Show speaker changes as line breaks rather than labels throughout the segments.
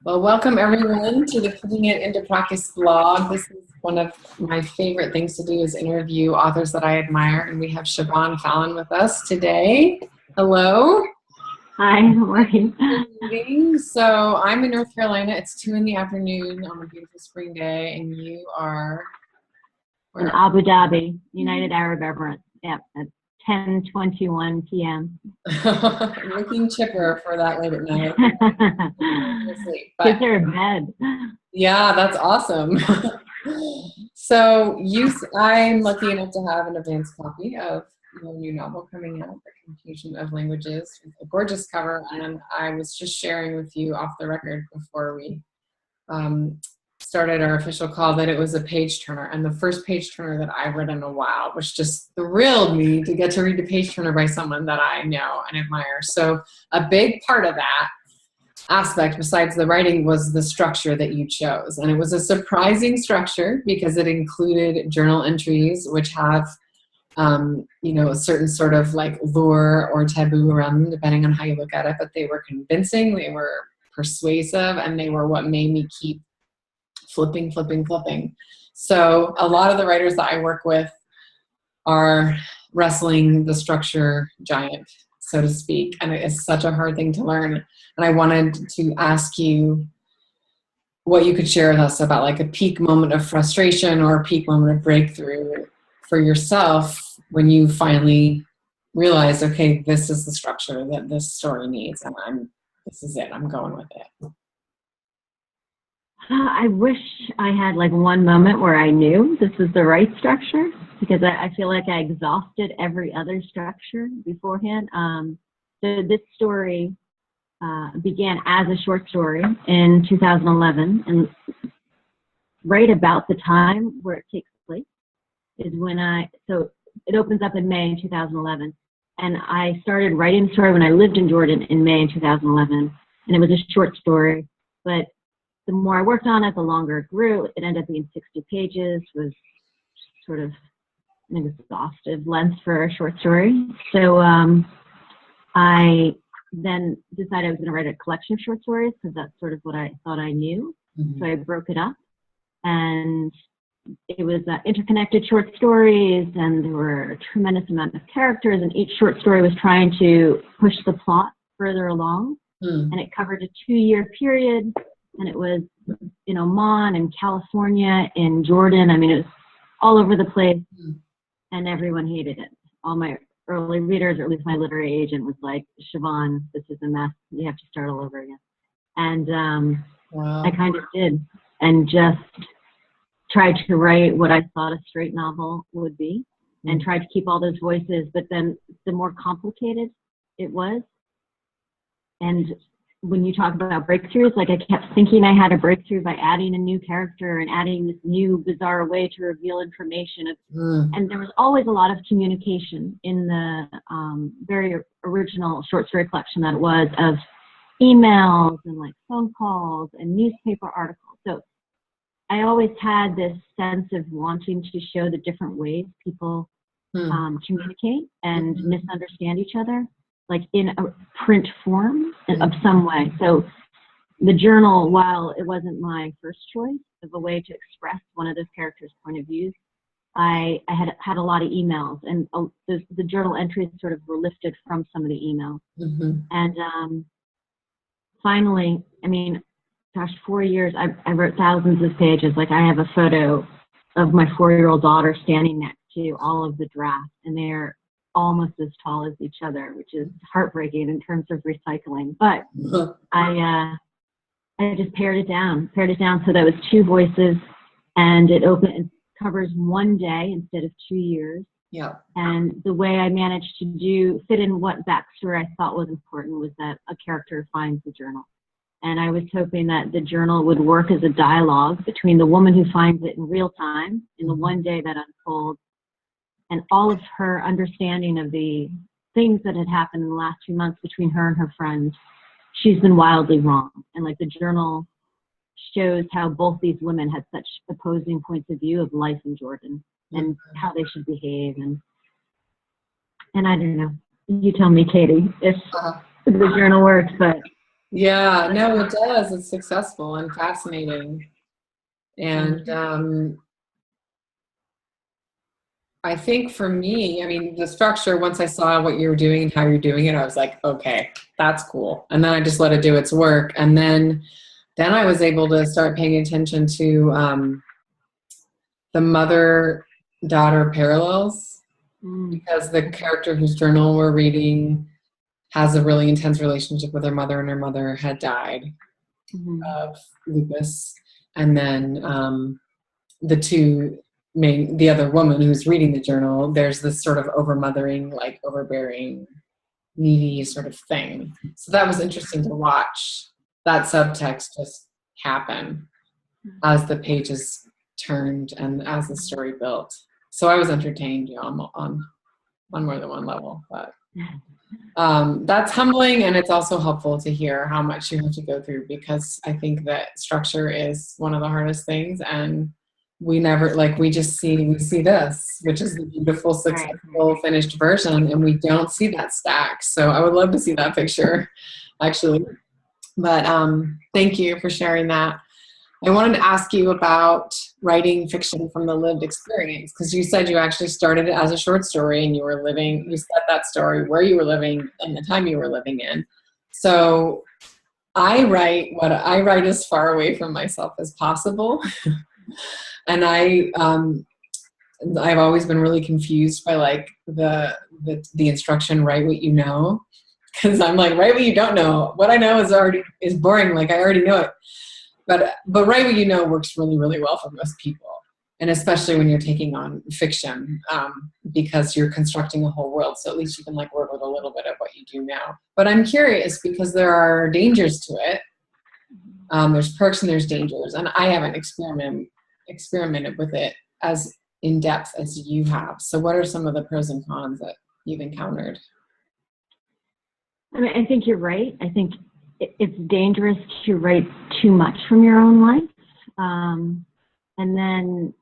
Well, welcome everyone to the Putting It Into Practice blog. This is one of my favorite things to do is interview authors that I admire, and we have Siobhan Fallon with us today. Hello.
Hi, how are you?
So I'm in North Carolina. It's 2 in the afternoon on a beautiful spring day, and you are
in Abu Dhabi, United Arab Emirates. Yep, at 10:21 p.m.
Looking chipper for that late at night.
Kids are in bed.
Yeah, that's awesome. So I'm lucky enough to have an advanced copy of your new novel coming out, The Confusion of Languages, with a gorgeous cover. And I was just sharing with you off the record before we started our official call that it was a page turner, and the first page turner that I've read in a while, which just thrilled me to get to read a page turner by someone that I know and admire. So a big part of that aspect, besides the writing, was the structure that you chose. And it was a surprising structure because it included journal entries, which have a certain sort of like lure or taboo around them, depending on how you look at it. But they were convincing, they were persuasive, and they were what made me keep flipping. So a lot of the writers that I work with are wrestling the structure giant, so to speak, and it is such a hard thing to learn. And I wanted to ask you what you could share with us about like a peak moment of frustration or a peak moment of breakthrough for yourself when you finally realized, okay, this is the structure that this story needs, and this is it, I'm going with it.
I wish I had like one moment where I knew this was the right structure, because I feel like I exhausted every other structure beforehand. So this story began as a short story in 2011, and right about the time where it takes place is when so it opens up in May in 2011, and I started writing the story when I lived in Jordan in May in 2011, and it was a short story, but the more I worked on it, the longer it grew. It ended up being 60 pages, was sort of an exhaustive length for a short story. So I then decided I was going to write a collection of short stories, because that's sort of what I thought I knew. Mm-hmm. So I broke it up, and it was interconnected short stories, and there were a tremendous amount of characters, and each short story was trying to push the plot further along. Mm. And it covered a 2-year period. And it was in Oman, in California, in Jordan. I mean, it was all over the place, and everyone hated it. All my early readers, or at least my literary agent, was like, Siobhan, this is a mess. You have to start all over again. And wow. I kind of did, and just tried to write what I thought a straight novel would be, and tried to keep all those voices. But then the more complicated it was, and when you talk about breakthroughs, like I kept thinking I had a breakthrough by adding a new character and adding this new bizarre way to reveal information. And there was always a lot of communication in the very original short story collection that it was, of emails and like phone calls and newspaper articles. So I always had this sense of wanting to show the different ways people communicate and misunderstand each other, like in a print form of some way. So the journal, while it wasn't my first choice of a way to express one of those characters' point of views, I had a lot of emails, and the journal entries sort of were lifted from some of the emails. Mm-hmm. And finally, I mean, gosh, 4 years, I wrote thousands of pages. Like I have a photo of my 4-year-old daughter standing next to all of the drafts, and they're almost as tall as each other, which is heartbreaking in terms of recycling. But I just pared it down so that was 2 voices, and it covers 1 day instead of 2 years. Yeah. And the way I managed to fit in what backstory I thought was important was that a character finds the journal. And I was hoping that the journal would work as a dialogue between the woman who finds it in real time in the 1 day that unfolds, and all of her understanding of the things that had happened in the last 2 months between her and her friend. She's been wildly wrong. And like the journal shows how both these women had such opposing points of view of life in Jordan and how they should behave. And I don't know. You tell me, Katey, if the journal works, but
Yeah, no, it does. It's successful and fascinating. And I think for me, I mean, the structure, once I saw what you were doing and how you're doing it, I was like, okay, that's cool. And then I just let it do its work. And then I was able to start paying attention to the mother-daughter parallels, because the character whose journal we're reading has a really intense relationship with her mother, and her mother had died of lupus. And then the other woman who's reading the journal, there's this sort of overmothering, like overbearing, needy sort of thing. So that was interesting to watch that subtext just happen as the pages turned and as the story built. So I was entertained, on more than one level. But that's humbling, and it's also helpful to hear how much you have to go through, because I think that structure is one of the hardest things, and we never, like, we see this, which is the beautiful, successful, finished version, and we don't see that stack. So I would love to see that picture, actually. But thank you for sharing that. I wanted to ask you about writing fiction from the lived experience, because you said you actually started it as a short story, and you set that story where you were living and the time you were living in. So I write as far away from myself as possible. And I've always been really confused by like the instruction, write what you know. Because I'm like, write what you don't know. What I know is boring. Like, I already know it. But write what you know works really, really well for most people. And especially when you're taking on fiction, because you're constructing a whole world. So at least you can like work with a little bit of what you do now. But I'm curious, because there are dangers to it. There's perks and there's dangers. And I haven't experimented with it as in depth as you have. So what are some of the pros and cons that you've encountered?
I mean, I think you're right. I think it's dangerous to write too much from your own life. And then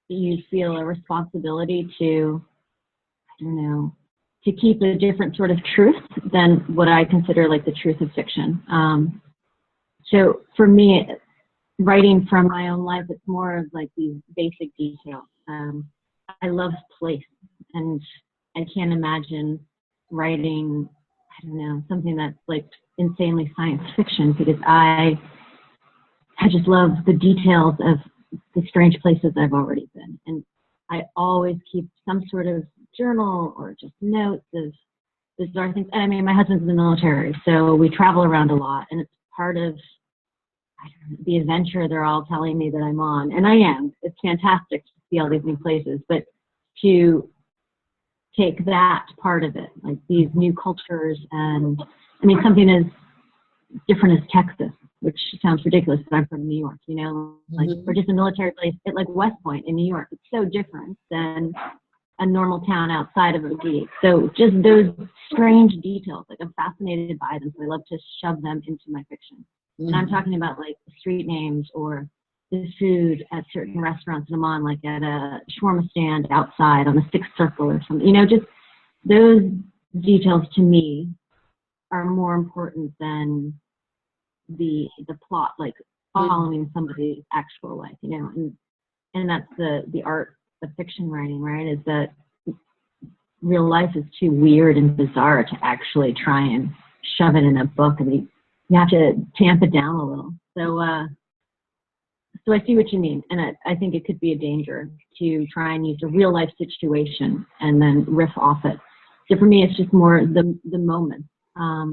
you feel a responsibility to, I don't know, to keep a different sort of truth than what I consider like the truth of fiction. So for me, writing from my own life, it's more of like these basic details. I love place, and I can't imagine writing, I don't know, something that's like insanely science fiction, because I just love the details of the strange places I've already been. And I always keep some sort of journal or just notes of bizarre things. I mean, my husband's in the military, so we travel around a lot, and it's part of, I don't know, the adventure they're all telling me that I'm on. And I am. It's fantastic to see all these new places, but to take that part of it, like these new cultures, and I mean, something as different as Texas, which sounds ridiculous, but I'm from New York, like, or just a military place at like West Point in New York. It's so different than a normal town outside of a gate. So just those strange details, like I'm fascinated by them, so I love to shove them into my fiction. And I'm talking about like street names or the food at certain restaurants that I'm on, like at a shawarma stand outside on the Sixth Circle or something. Just those details to me are more important than the plot, like following somebody's actual life, and that's the art of fiction writing, right? Is that real life is too weird and bizarre to actually try and shove it in a book. I mean, you have to tamp it down a little. So I see what you mean, and I think it could be a danger to try and use a real life situation and then riff off it. So for me, it's just more the moment. I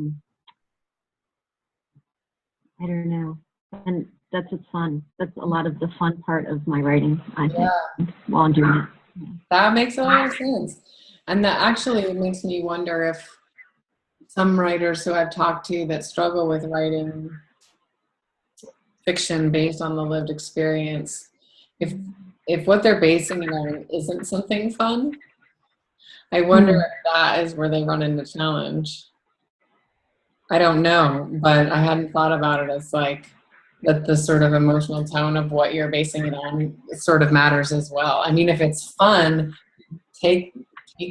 don't know, and that's what's fun. That's a lot of the fun part of my writing, I think, while I'm doing it.
That makes a lot of sense, and that actually makes me wonder if some writers who I've talked to that struggle with writing fiction based on the lived experience, if what they're basing it on isn't something fun, I wonder if that is where they run into challenge. I don't know, but I hadn't thought about it as like that the sort of emotional tone of what you're basing it on sort of matters as well. I mean, if it's fun, take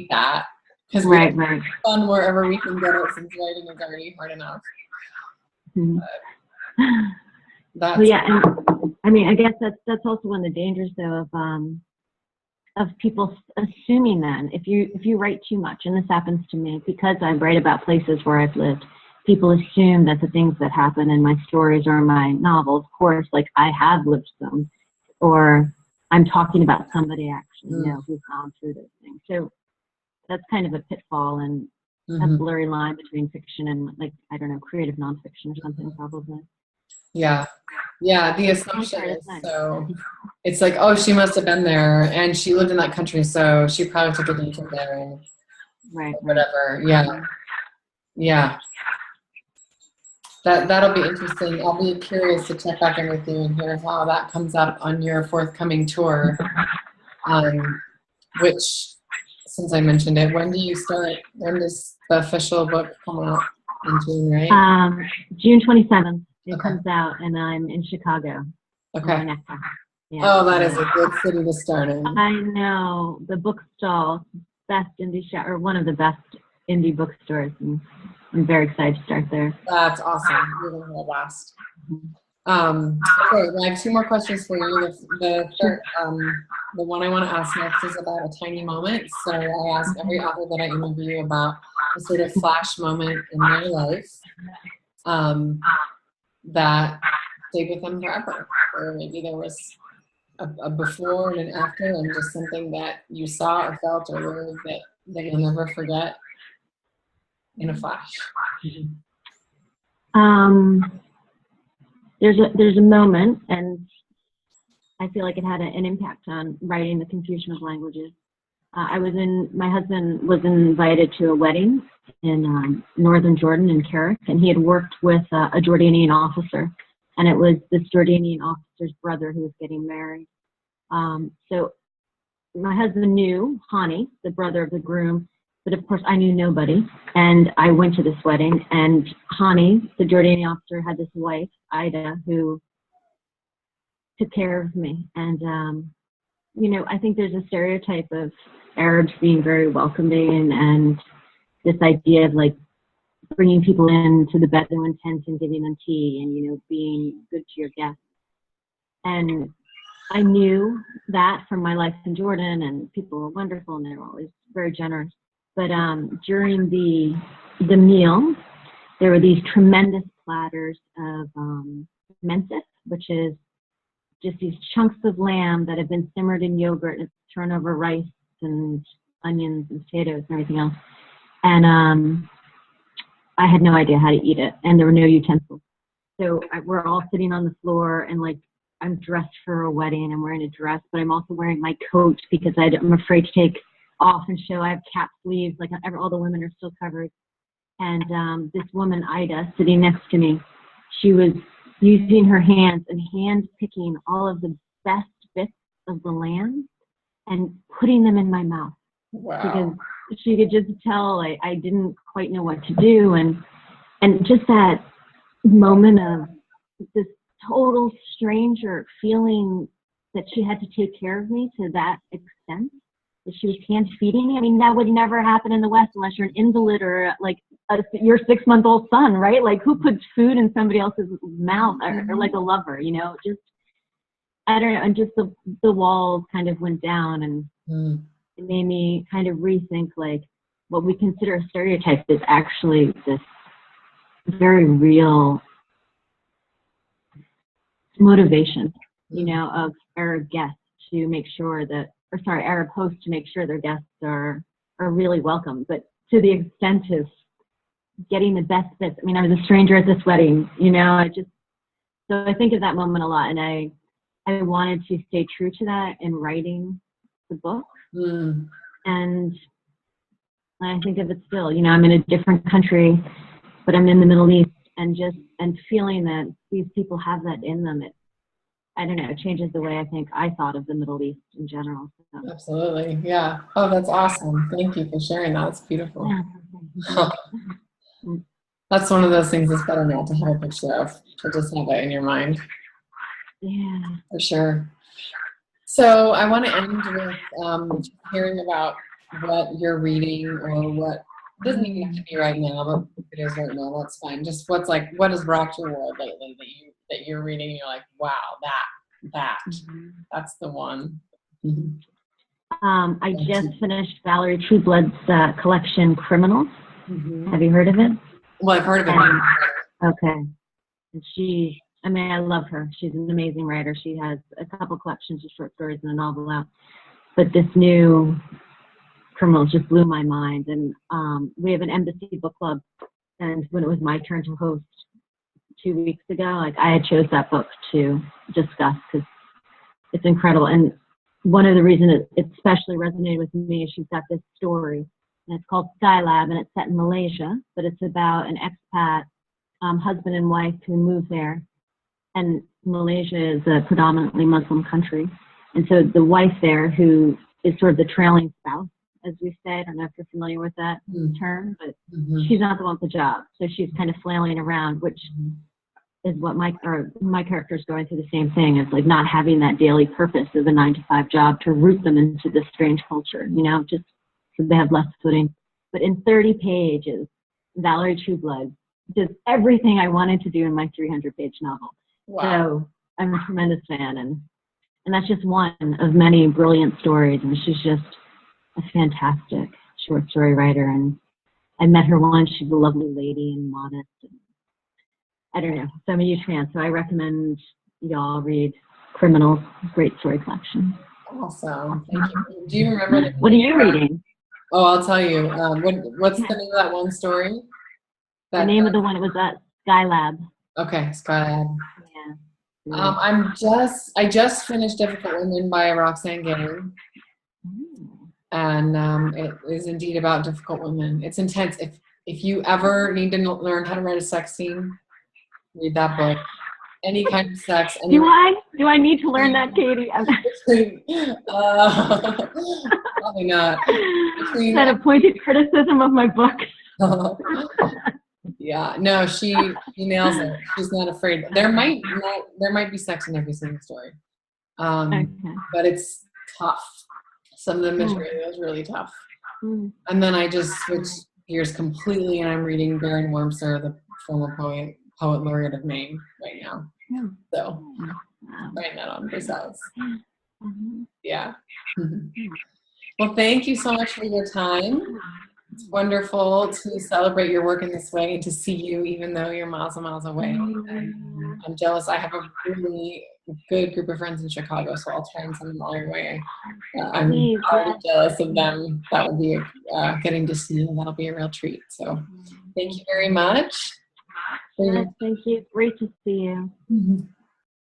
that, because
right.
fun wherever we can get it, since writing is already hard enough.
Mhm.
That's
Well, yeah, and I mean, I guess that's also one of the dangers, though, of people assuming that if you write too much, and this happens to me because I write about places where I've lived, people assume that the things that happen in my stories or my novel, of course, like I have lived them, or I'm talking about somebody I actually know who's gone through those things. So that's kind of a pitfall and a blurry line between fiction and, like, I don't know, creative nonfiction or something, probably.
Yeah. Yeah, the assumption is, so it's like, oh, she must have been there and she lived in that country, so she probably took a detour there and whatever. Yeah. Yeah. That'll be interesting. I'll be curious to check back in with you and hear how that comes out on your forthcoming tour. Which, since I mentioned it, when do you start? When does the official book come out? In June, right?
June 27th. It comes out, and I'm in Chicago.
Okay.
Yeah.
Oh, that is a good city to start in.
I know. The bookstall, best indie shop, or one of the best indie bookstores, and I'm very excited to start there.
That's awesome. You're going to have a blast. Okay, well, I have two more questions for you. The third, the one I want to ask next is about a tiny moment. So I ask every author that I interview about a sort of flash moment in their life that stayed with them forever, or maybe there was a before and an after, and just something that you saw or felt or lived that you'll never forget in a flash.
There's a moment, and I feel like it had an impact on writing The Confusion of Languages. My husband was invited to a wedding in northern Jordan in Kerak, and he had worked with a Jordanian officer, and it was this Jordanian officer's brother who was getting married. So my husband knew Hani, the brother of the groom, but of course I knew nobody, and I went to this wedding, and Hani, the Jordanian officer, had this wife, Ida, who took care of me. And I think there's a stereotype of Arabs being very welcoming, and this idea of like bringing people into the Bedouin tent and giving them tea and, being good to your guests. And I knew that from my life in Jordan, and people were wonderful and they were always very generous. But during the meal, there were these tremendous platters of menses, which is just these chunks of lamb that have been simmered in yogurt, and it's thrown over rice and onions and potatoes and everything else. And I had no idea how to eat it, and there were no utensils. So we're all sitting on the floor, and like I'm dressed for a wedding. I'm wearing a dress, but I'm also wearing my coat because I'm afraid to take off and show I have cap sleeves. Like all the women are still covered. And this woman, Ida, sitting next to me, she was using her hands and hand-picking all of the best bits of the lamb and putting them in my mouth.
Wow.
Because she could just tell I didn't quite know what to do. And just that moment of this total stranger feeling that she had to take care of me to that extent, that she was hand-feeding me. I mean, that would never happen in the West unless you're an invalid or like your 6-month-old son, right? Like, who puts food in somebody else's mouth, or like a lover, just, I don't know. And just the walls kind of went down, and it made me kind of rethink, like, what we consider a stereotype is actually this very real motivation, of Arab guests to make sure that, Arab hosts to make sure their guests are really welcome. But to the extent of getting the best bits, I mean, I was a stranger at this wedding, so I think of that moment a lot, and I wanted to stay true to that in writing the book. And I think of it still, I'm in a different country, but I'm in the Middle East, and feeling that these people have that in them, I don't know, it changes the way I think I thought of the Middle East in general. So.
Absolutely. Yeah. Oh, that's awesome. Thank you for sharing that. It's beautiful.
Yeah.
That's one of those things that's better not to have a picture of, to just have it in your mind.
Yeah.
For sure. So I want to end with hearing about what you're reading, or what It doesn't even have to be right now, but if it is right now, that's fine. Just what has rocked your world lately that you're reading and you're like, wow, that's the one.
I just finished Valerie Trueblood's collection, Criminals. Have you heard of it?
Well, I've heard of it.
Okay. And I love her. She's an amazing writer. She has a couple collections of short stories and a novel out. But this new Criminals just blew my mind. And we have an embassy book club. And when it was my turn to host 2 weeks ago, like I had chose that book to discuss because it's incredible. And one of the reasons it especially resonated with me is she's got this story. And it's called Skylab, and it's set in Malaysia. But it's about an expat husband and wife who moved there. And Malaysia is a predominantly Muslim country. And so the wife there, who is sort of the trailing spouse, as we say, I don't know if you're familiar with that term, but she's not the one with the job. So she's kind of flailing around, which is what my character is going through the same thing. It's like not having that daily purpose of a 9-to-5 job to root them into this strange culture, just so they have less footing. But in 30 pages, Valerie Trueblood does everything I wanted to do in my 300-page novel.
Wow.
So I'm a tremendous fan, and that's just one of many brilliant stories. And she's just a fantastic short story writer. And I met her once. She's a lovely lady and modest. And I don't know. So I'm a huge fan. So I recommend y'all read Criminals. Great story collection.
Awesome. Thank you. Do you remember?
What are you reading?
Oh, I'll tell you. What's the name of that one story?
The name of the one, it was Skylab.
Okay, Skylab.
Yeah.
I just finished Difficult Women by Roxane Gay. And it is indeed about difficult women. It's intense. If you ever need to learn how to write a sex scene, read that book. Any kind of sex.
Do I need to learn that, Katey?
Probably not.
Is that a pointed criticism of my book?
Yeah, no, she nails it. She's not afraid. There might be sex in every single story, but it's tough. Some of the material is really tough. And then I just switched gears completely, and I'm reading Baron Wormser, the former poet laureate of Maine, right now. So writing that on yourselves. Yeah. Well, thank you so much for your time. It's wonderful to celebrate your work in this way and to see you, even though you're miles and miles away. And I'm jealous. I have a really good group of friends in Chicago, so I'll try and send them all your way. I'm already jealous of them. That will be getting to see you. That'll be a real treat. So thank you very much.
Yes, thank you. Great to see you.